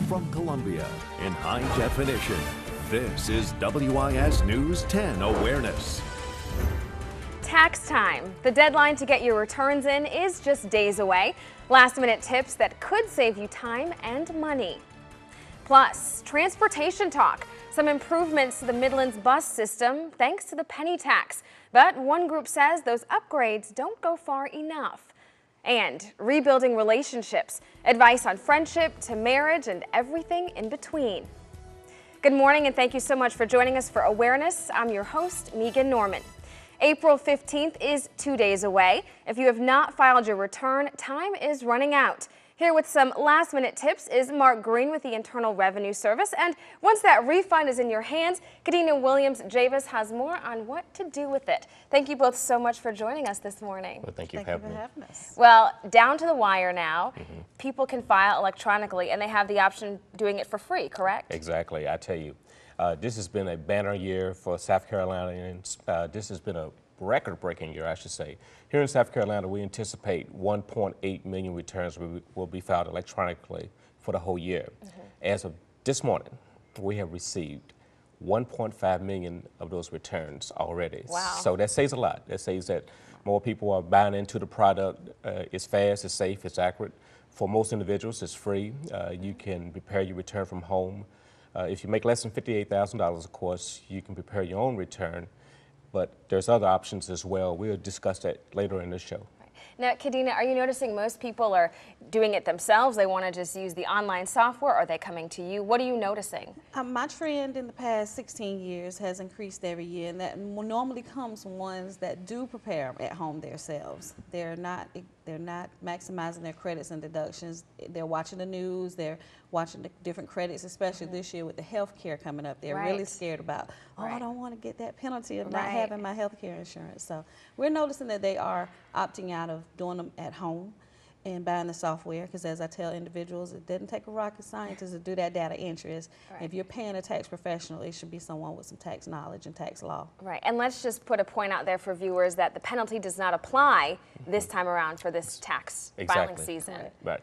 from Columbia in high definition. This is WIS News 10 Awareness. Tax time. The deadline to get your returns in is just days away. Last-minute tips that could save you time and money. Plus, transportation talk. Some improvements to the Midlands bus system thanks to the penny tax. But one group says those upgrades don't go far enough. And rebuilding relationships. Advice on friendship to marriage and everything in between. Good morning and thank you so much for joining us for Awareness. I'm your host, Megan Norman. April 15th is 2 days away. If you have not filed your return, time is running out. Here with some last-minute tips is Mark Green with the Internal Revenue Service. And once that refund is in your hands, Kadena Williams-Javis has more on what to do with it. Thank you both so much for joining us this morning. Well, thank you for having us. Well, down to the wire now. People can file electronically, and they have the option of doing it for free, correct? Exactly. I tell you, this has been a banner year for South Carolinians. This has been a record-breaking year, I should say. Here in South Carolina, we anticipate 1.8 million returns will be filed electronically for the whole year. As of this morning, we have received 1.5 million of those returns already. Wow. So that says a lot. That says that more people are buying into the product. It's fast, it's safe, it's accurate. For most individuals, it's free. You can prepare your return from home. If you make less than $58,000, of course, you can prepare your own return. But there's other options as well. We'll discuss that later in the show. Now, Kadena, are you noticing most people are doing it themselves? They want to just use the online software, or are they coming to you? What are you noticing? My trend in the past 16 years has increased every year, and that normally comes from ones that do prepare at home themselves. They're not maximizing their credits and deductions. They're watching the news. They're watching the different credits, especially this year with the health care coming up. They're really scared about, I don't want to get that penalty of not having my health care insurance. So we're noticing that they are opting out of doing them at home and buying the software, because as I tell individuals, it doesn't take a rocket scientist to do that data entry. If you're paying a tax professional, it should be someone with some tax knowledge and tax law. Right, and let's just put a point out there for viewers that the penalty does not apply this time around for this tax filing season. Right.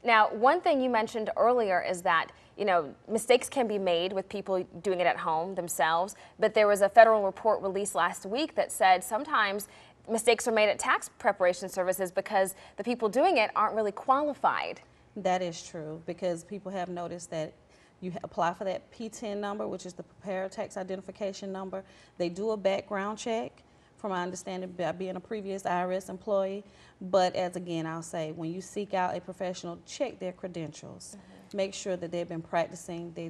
Now, one thing you mentioned earlier is that, you know, mistakes can be made with people doing it at home themselves, but there was a federal report released last week that said sometimes mistakes are made at tax preparation services because the people doing it aren't really qualified. That is true, because people have noticed that you apply for that P10 number, which is the Preparer Tax Identification Number. They do a background check, from my understanding, by being a previous IRS employee. But as again, I'll say, when you seek out a professional, check their credentials. Make sure that they've been practicing. They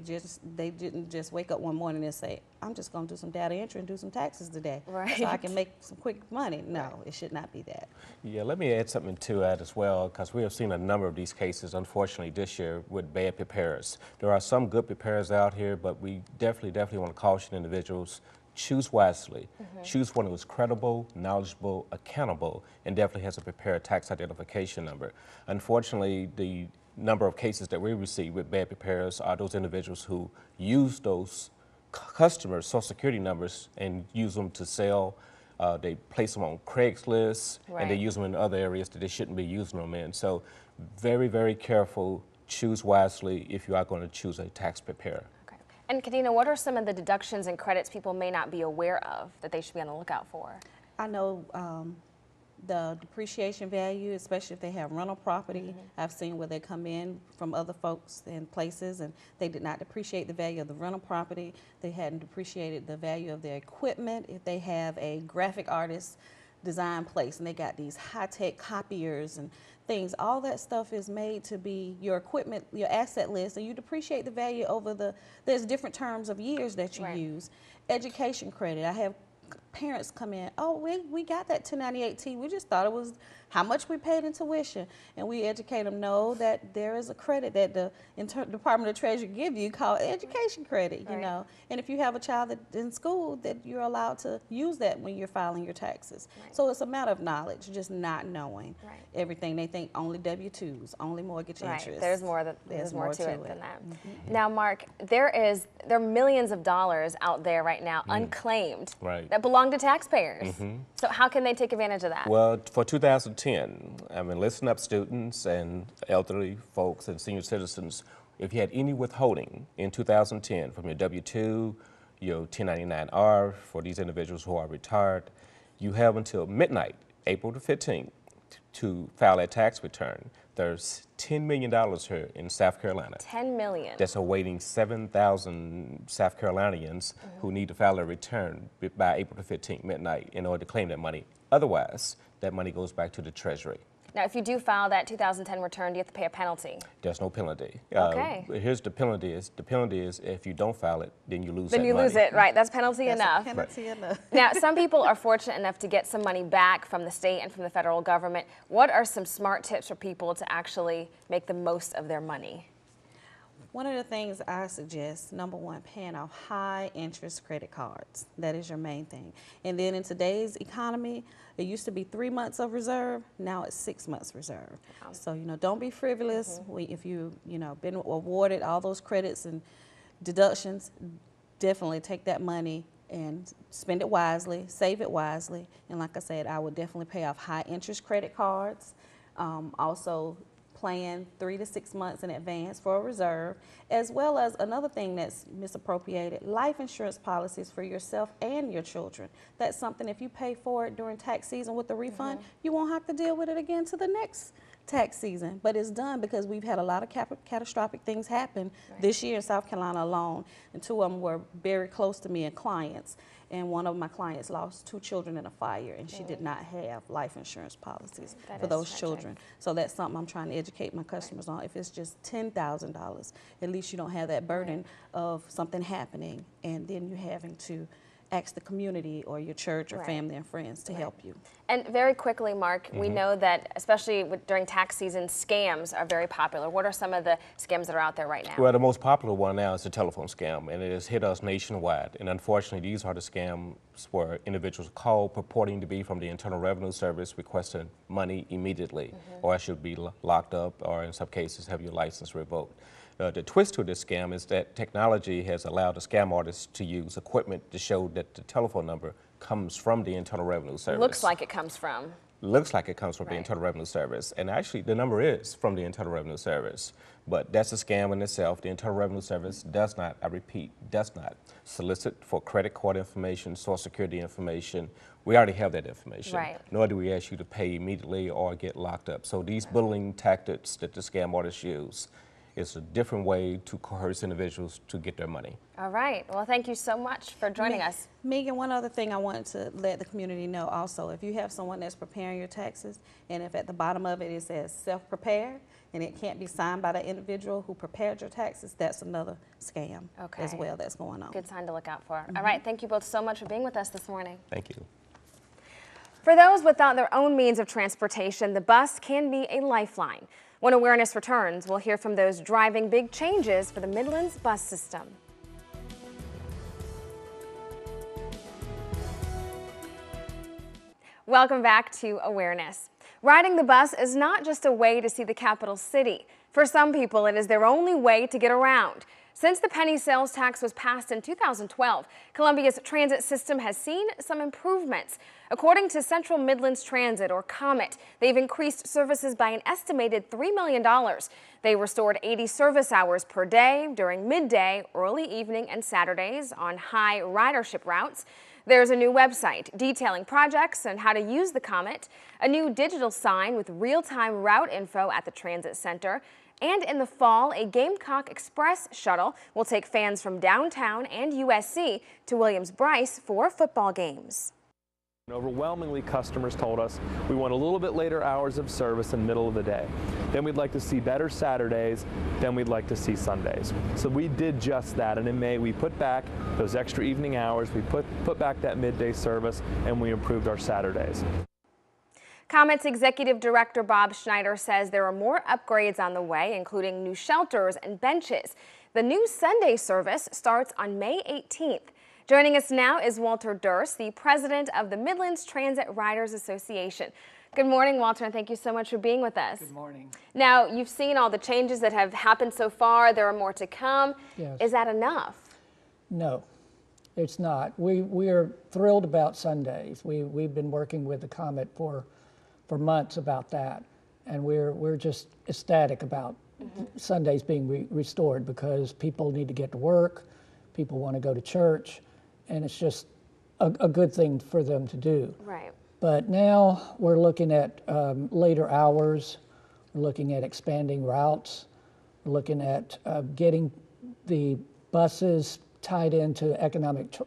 didn't just wake up one morning and say, I'm just going to do some data entry and do some taxes today, so I can make some quick money. No, it should not be that. Yeah, let me add something to that as well, because we have seen a number of these cases, unfortunately, this year with bad preparers. There are some good preparers out here, but we definitely want to caution individuals. Choose wisely. Choose one who is credible, knowledgeable, accountable, and definitely has a prepared tax identification number. Unfortunately, the number of cases that we receive with bad preparers are those individuals who use those customers' Social Security numbers and use them to sell. They place them on Craigslist, and they use them in other areas that they shouldn't be using them in. So very careful. Choose wisely if you are going to choose a tax preparer. And Kadena, what are some of the deductions and credits people may not be aware of that they should be on the lookout for? I know the depreciation value, especially if they have rental property. I've seen where they come in from other folks and places and they did not depreciate the value of the rental property. They hadn't depreciated the value of their equipment. If they have a graphic artist design place and they got these high-tech copiers and things, all that stuff is made to be your equipment, your asset list, and you depreciate the value over there's different terms of years that you use. Education credit, I have parents come in, oh, we got that 1098T, we just thought it was how much we paid in tuition, and we educate them, know that there is a credit that the Department of Treasury give you called education credit, you know, and if you have a child that's in school, that you're allowed to use that when you're filing your taxes. So it's a matter of knowledge, just not knowing everything. They think only W-2s, only mortgage interest. There's more to it than that. Now, Mark, there are millions of dollars out there right now unclaimed that belong to taxpayers. So how can they take advantage of that? Well, for 2010, I mean, listen up, students and elderly folks and senior citizens, If you had any withholding in 2010 from your W-2, your 1099-R for these individuals who are retired, you have until midnight, April the 15th, to file a tax return. There's $10 million here in South Carolina. $10 million. That's awaiting 7,000 South Carolinians who need to file their return by April the 15th, midnight, in order to claim that money. Otherwise, that money goes back to the Treasury. Now, if you do file that 2010 return, do you have to pay a penalty? There's no penalty. Okay. Here's the penalty is. The penalty is if you don't file it, then you lose that Then you money. lose it, right? That's penalty That's enough. a penalty enough. Now, some people are fortunate enough to get some money back from the state and from the federal government. What are some smart tips for people to actually make the most of their money? One of the things I suggest, number one, paying off high interest credit cards. That is your main thing. And then in today's economy, it used to be 3 months of reserve, now it's 6 months reserve. Wow. So, don't be frivolous. If you, been awarded all those credits and deductions, definitely take that money and spend it wisely, save it wisely. And like I said, I would definitely pay off high interest credit cards. Also, plan 3 to 6 months in advance for a reserve, as well as another thing that's misappropriated, life insurance policies for yourself and your children. That's something, if you pay for it during tax season with the refund, you won't have to deal with it again to the next tax season. But it's done because we've had a lot of catastrophic things happen this year in South Carolina alone, and 2 of them were very close to me and clients. And one of my clients lost 2 children in a fire, and she did not have life insurance policies for those children. So that's something I'm trying to educate my customers on. If it's just $10,000, at least you don't have that burden of something happening, and then you having to ask the community or your church or family and friends to help you. And very quickly, Mark, we know that especially during tax season, scams are very popular. What are some of the scams that are out there right now? Well, the most popular one now is the telephone scam, and it has hit us nationwide. And unfortunately, these are the scams where individuals call purporting to be from the Internal Revenue Service requesting money immediately, or else you'll be locked up, or in some cases have your license revoked. The twist to this scam is that technology has allowed the scam artists to use equipment to show that the telephone number comes from the Internal Revenue Service. Looks like it comes from. Looks like it comes from the Internal Revenue Service. And actually, the number is from the Internal Revenue Service. But that's a scam in itself. The Internal Revenue Service does not, I repeat, does not solicit for credit card information, Social Security information. We already have that information. Right. Nor do we ask you to pay immediately or get locked up. So these bullying tactics that the scam artists use, it's a different way to coerce individuals to get their money. All right. Well, thank you so much for joining us. Megan, one other thing I wanted to let the community know also, if you have someone that's preparing your taxes, and if at the bottom of it says self-prepared, and it can't be signed by the individual who prepared your taxes, that's another scam as well that's going on. Good sign to look out for. All right. Thank you both so much for being with us this morning. Thank you. For those without their own means of transportation, the bus can be a lifeline. When Awareness returns, we'll hear from those driving big changes for the Midlands bus system. Welcome back to Awareness. Riding the bus is not just a way to see the capital city. For some people, it is their only way to get around. Since the penny sales tax was passed in 2012, Columbia's transit system has seen some improvements. According to Central Midlands Transit, or COMET, they've increased services by an estimated $3 million. They restored 80 service hours per day during midday, early evening, and Saturdays on high ridership routes. There's a new website detailing projects and how to use the COMET, a new digital sign with real-time route info at the transit center, and in the fall, a Gamecock Express shuttle will take fans from downtown and USC to Williams-Brice for football games. Overwhelmingly, customers told us we want a little bit later hours of service in the middle of the day. Then we'd like to see better Saturdays. Then we'd like to see Sundays. So we did just that, and in May we put back those extra evening hours, we put back that midday service, and we improved our Saturdays. COMET's Executive Director Bob Schneider says there are more upgrades on the way, including new shelters and benches. The new Sunday service starts on May 18th. Joining us now is Walter Durst, the president of the Midlands Transit Riders Association. Good morning, Walter, and thank you so much for being with us. Good morning. Now, you've seen all the changes that have happened so far. There are more to come. Yes. Is that enough? No, it's not. We are thrilled about Sundays. We've been working with the COMET for months about that, and we're just ecstatic about Sundays being restored, because people need to get to work, people want to go to church, and it's just a good thing for them to do. Right. But now we're looking at later hours, we're looking at expanding routes, we're looking at getting the buses tied into economic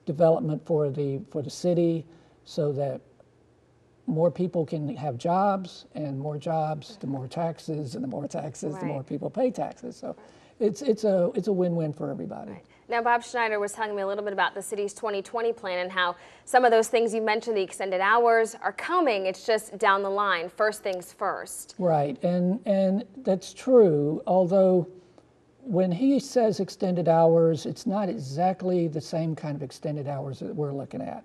development for the city, so that more people can have jobs, and more jobs, the more taxes, and the more taxes, the more people pay taxes. So it's a win-win for everybody. Right. Now, Bob Schneider was telling me a little bit about the city's 2020 plan and how some of those things you mentioned, the extended hours, are coming. It's just down the line, first things first. Right, and that's true, although when he says extended hours, it's not exactly the same kind of extended hours that we're looking at.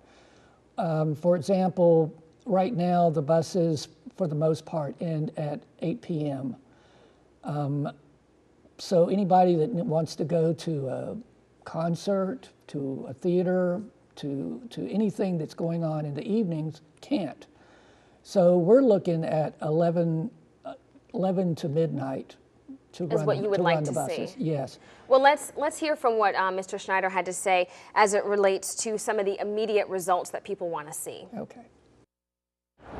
For example, right now the buses, for the most part, end at 8 p.m. So anybody that wants to go to a concert, to a theater, to anything that's going on in the evenings can't. So we're looking at 11 to midnight to Is run, what you would like the to buses. see. Yes. Well, let's hear from what Mr. Schneider had to say as it relates to some of the immediate results that people want to see. Okay.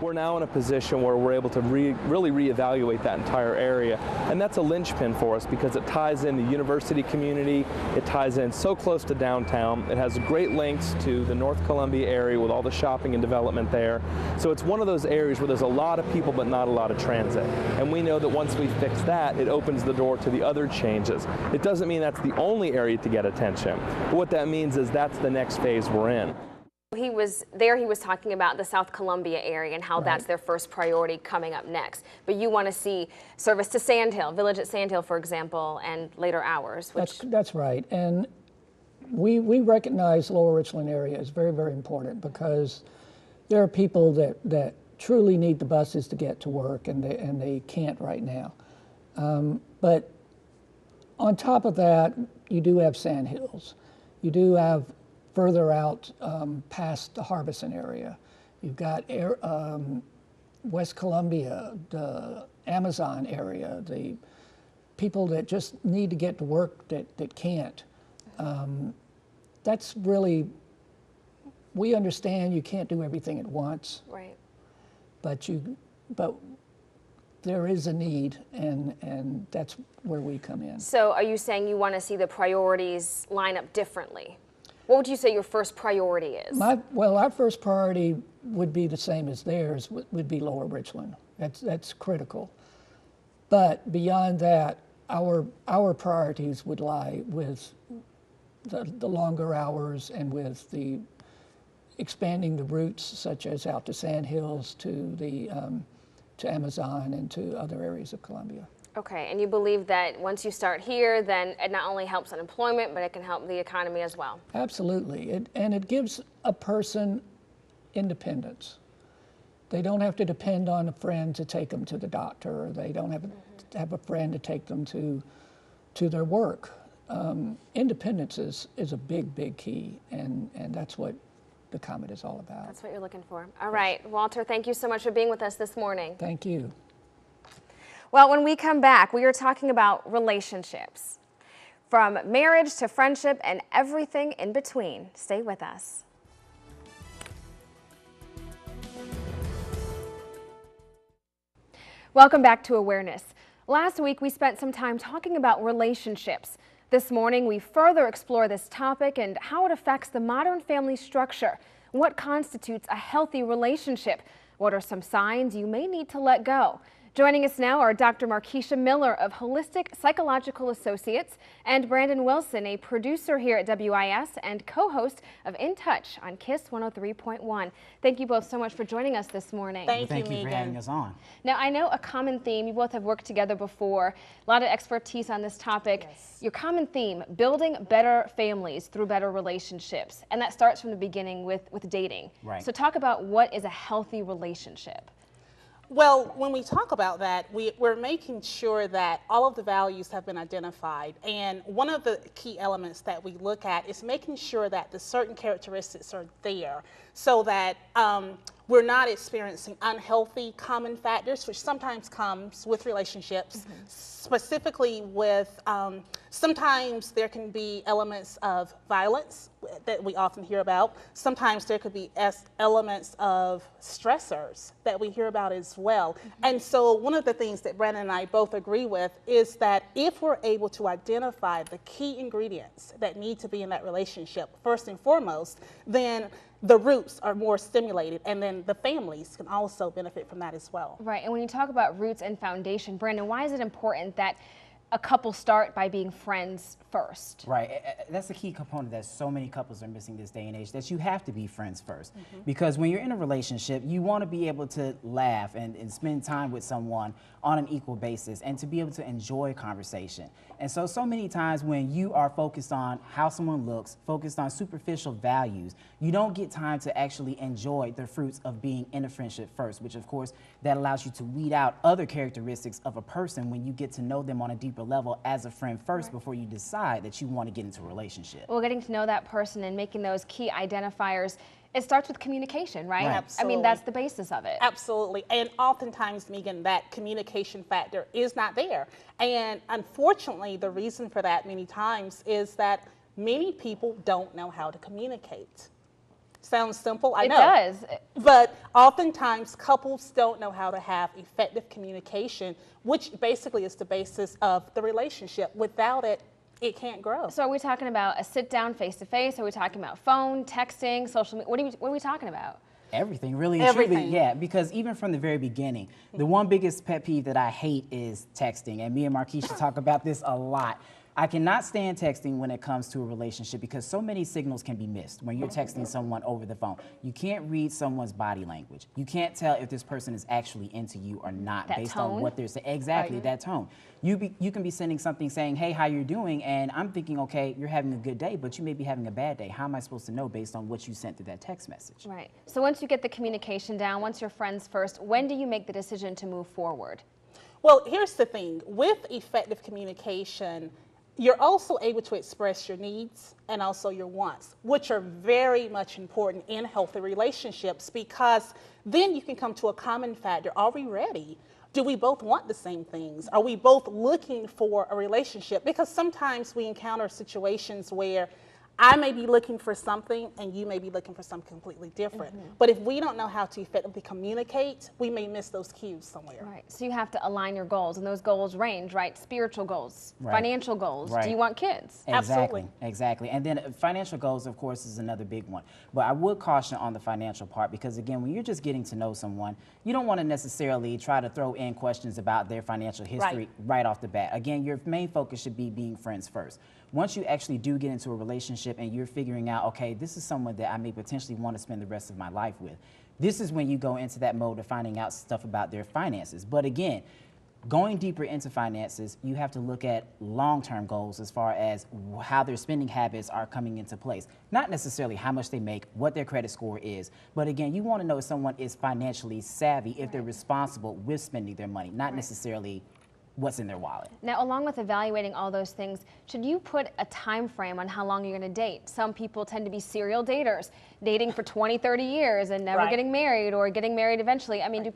We're now in a position where we're able to really reevaluate that entire area, and that's a linchpin for us because it ties in the university community, it ties in so close to downtown, it has great links to the North Columbia area with all the shopping and development there. So it's one of those areas where there's a lot of people but not a lot of transit, and we know that once we fix that, it opens the door to the other changes. It doesn't mean that's the only area to get attention, but what that means is that's the next phase we're in. He was talking about the South Columbia area and how that's their first priority coming up next. But you want to see service to Sandhill, Village at Sandhill, for example, and later hours. Which That's right. And we recognize Lower Richland area is very, very important, because there are people that truly need the buses to get to work, and they can't right now. But on top of that, you do have Sandhills. You do have further out past the Harbison area. You've got West Columbia, the Amazon area, the people that just need to get to work that can't. That's really, we understand you can't do everything at once. Right. But there is a need, and that's where we come in. So are you saying you want to see the priorities line up differently? What would you say your first priority is? Our first priority would be the same as theirs, would be Lower Richland. That's critical. But beyond that, our priorities would lie with the longer hours, and with the expanding the routes, such as out to Sandhills, to Amazon, and to other areas of Columbia. Okay, and you believe that once you start here, then it not only helps unemployment, but it can help the economy as well? Absolutely, and it gives a person independence. They don't have to depend on a friend to take them to the doctor, or they don't have to have a friend to take them to their work. Independence is a big, big key, and that's what the COMET is all about. That's what you're looking for. All right, Walter, thank you so much for being with us this morning. Thank you. Well, when we come back, we are talking about relationships, from marriage to friendship and everything in between. Stay with us. Welcome back to Awareness. Last week, we spent some time talking about relationships. This morning, we further explore this topic and how it affects the modern family structure. What constitutes a healthy relationship? What are some signs you may need to let go? Joining us now are Dr. Markeisha Miller of Holistic Psychological Associates and Brandon Wilson, a producer here at WIS and co-host of In Touch on KISS 103.1. Thank you both so much for joining us this morning. Thank you for having us on. Now, I know a common theme, you both have worked together before, a lot of expertise on this topic. Yes. Your common theme, building better families through better relationships. And that starts from the beginning with dating. Right. So talk about what is a healthy relationship. Well, when we talk about that, we're making sure that all of the values have been identified. And one of the key elements that we look at is making sure that the certain characteristics are there, so that we're not experiencing unhealthy common factors, which sometimes comes with relationships, specifically with, sometimes there can be elements of violence that we often hear about. Sometimes there could be elements of stressors that we hear about as well. And so one of the things that Brandon and I both agree with is that if we're able to identify the key ingredients that need to be in that relationship, first and foremost, then the roots are more stimulated, and then the families can also benefit from that as well. Right, and when you talk about roots and foundation, Brandon, why is it important that a couple start by being friends first? Right, that's a key component that so many couples are missing this day and age, that you have to be friends first. Because when you're in a relationship, you want to be able to laugh and spend time with someone on an equal basis and to be able to enjoy conversation. And so many times when you are focused on how someone looks, focused on superficial values, you don't get time to actually enjoy the fruits of being in a friendship first, which of course that allows you to weed out other characteristics of a person when you get to know them on a deeper level as a friend first before you decide that you want to get into a relationship. Well, getting to know that person and making those key identifiers, it starts with communication, right? Absolutely. I mean, that's the basis of it. Absolutely. And oftentimes, Megan, that communication factor is not there. And unfortunately, the reason for that many times is that many people don't know how to communicate. Sounds simple, I know. It does. But oftentimes, couples don't know how to have effective communication, which basically is the basis of the relationship. Without it, it can't grow. So are we talking about a sit down face to face? Are we talking about phone, texting, social media? What are we talking about? Everything, really and truly, yeah, because even from the very beginning, the one biggest pet peeve that I hate is texting, and me and Markeisha talk about this a lot. I cannot stand texting when it comes to a relationship because so many signals can be missed when you're texting someone over the phone. You can't read someone's body language. You can't tell if this person is actually into you or not based on what they're saying. Exactly, that tone. You can be sending something saying, hey, how you doing? And I'm thinking, okay, you're having a good day, but you may be having a bad day. How am I supposed to know based on what you sent through that text message? Right. So once you get the communication down, once you're friends first, when do you make the decision to move forward? Well, here's the thing. With effective communication, you're also able to express your needs and also your wants, which are very much important in healthy relationships, because then you can come to a common factor. Are we ready? Do we both want the same things? Are we both looking for a relationship? Because sometimes we encounter situations where I may be looking for something and you may be looking for something completely different. But if we don't know how to effectively communicate, we may miss those cues somewhere. Right. So you have to align your goals, and those goals range, right? Spiritual goals, financial goals. Do you want kids? Exactly. Exactly. And then financial goals, of course, is another big one. But I would caution on the financial part because, again, when you're just getting to know someone, you don't want to necessarily try to throw in questions about their financial history right off the bat. Again, your main focus should be being friends first. Once you actually do get into a relationship and you're figuring out, okay, this is someone that I may potentially want to spend the rest of my life with, this is when you go into that mode of finding out stuff about their finances. But again, going deeper into finances, you have to look at long-term goals as far as how their spending habits are coming into place. Not necessarily how much they make, what their credit score is, but again, you want to know if someone is financially savvy, if they're responsible with spending their money, not necessarily what's in their wallet. Now, along with evaluating all those things, should you put a time frame on how long you're going to date? Some people tend to be serial daters, dating for 20, 30 years and never getting married, or getting married eventually. I mean,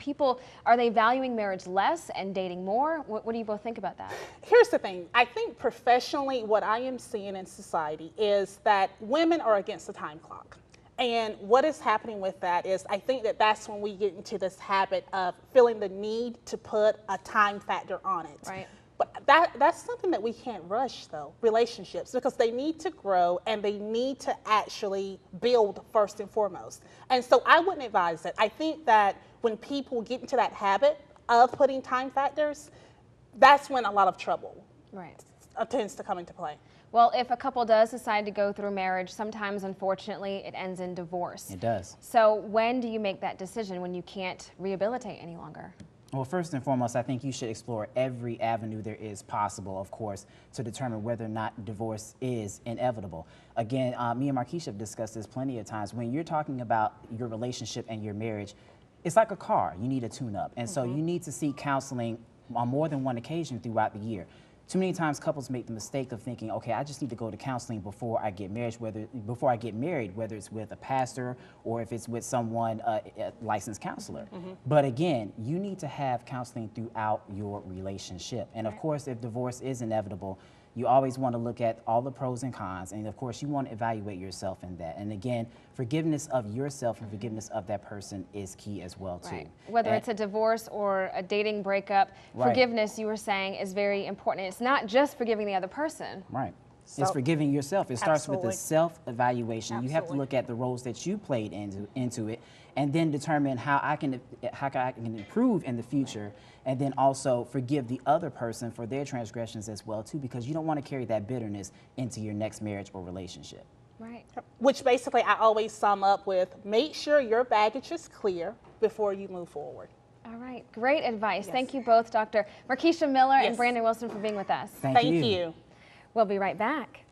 are they valuing marriage less and dating more? What do you both think about that? Here's the thing. I think professionally, what I am seeing in society is that women are against the time clock. And what is happening with that is, I think that that's when we get into this habit of feeling the need to put a time factor on it. Right. But that's something that we can't rush, though, relationships, because they need to grow and they need to actually build first and foremost. And so I wouldn't advise it. I think that when people get into that habit of putting time factors, that's when a lot of trouble tends to come into play. Well, if a couple does decide to go through marriage, sometimes, unfortunately, it ends in divorce. It does. So when do you make that decision, when you can't rehabilitate any longer? Well, first and foremost, I think you should explore every avenue there is possible, of course, to determine whether or not divorce is inevitable. Again, me and Markeisha have discussed this plenty of times. When you're talking about your relationship and your marriage, it's like a car. You need a tune-up. And so you need to seek counseling on more than one occasion throughout the year. Too many times couples make the mistake of thinking, okay, I just need to go to counseling before I get married, whether it's with a pastor or if it's with someone, a licensed counselor. But again, you need to have counseling throughout your relationship. And of course, if divorce is inevitable, you always want to look at all the pros and cons, and of course you want to evaluate yourself in that. And again, forgiveness of yourself and forgiveness of that person is key as well too. Right. Whether it's a divorce or a dating breakup, forgiveness, you were saying, is very important. It's not just forgiving the other person. Right. It's forgiving yourself. It starts with the self-evaluation. You have to look at the roles that you played into it, and then determine how I can improve in the future, and then also forgive the other person for their transgressions as well too, because you don't want to carry that bitterness into your next marriage or relationship. Right. Which basically I always sum up with, make sure your baggage is clear before you move forward. All right, great advice. Thank you both, Dr. Markeisha Miller and Brandon Wilson, for being with us. Thank you. We'll be right back.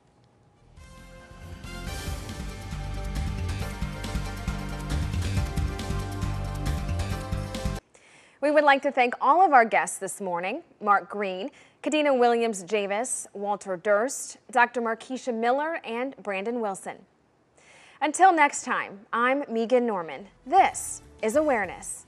We would like to thank all of our guests this morning: Mark Green, Kadena Williams-Javis, Walter Durst, Dr. Markeisha Miller, and Brandon Wilson. Until next time, I'm Megan Norman. This is Awareness.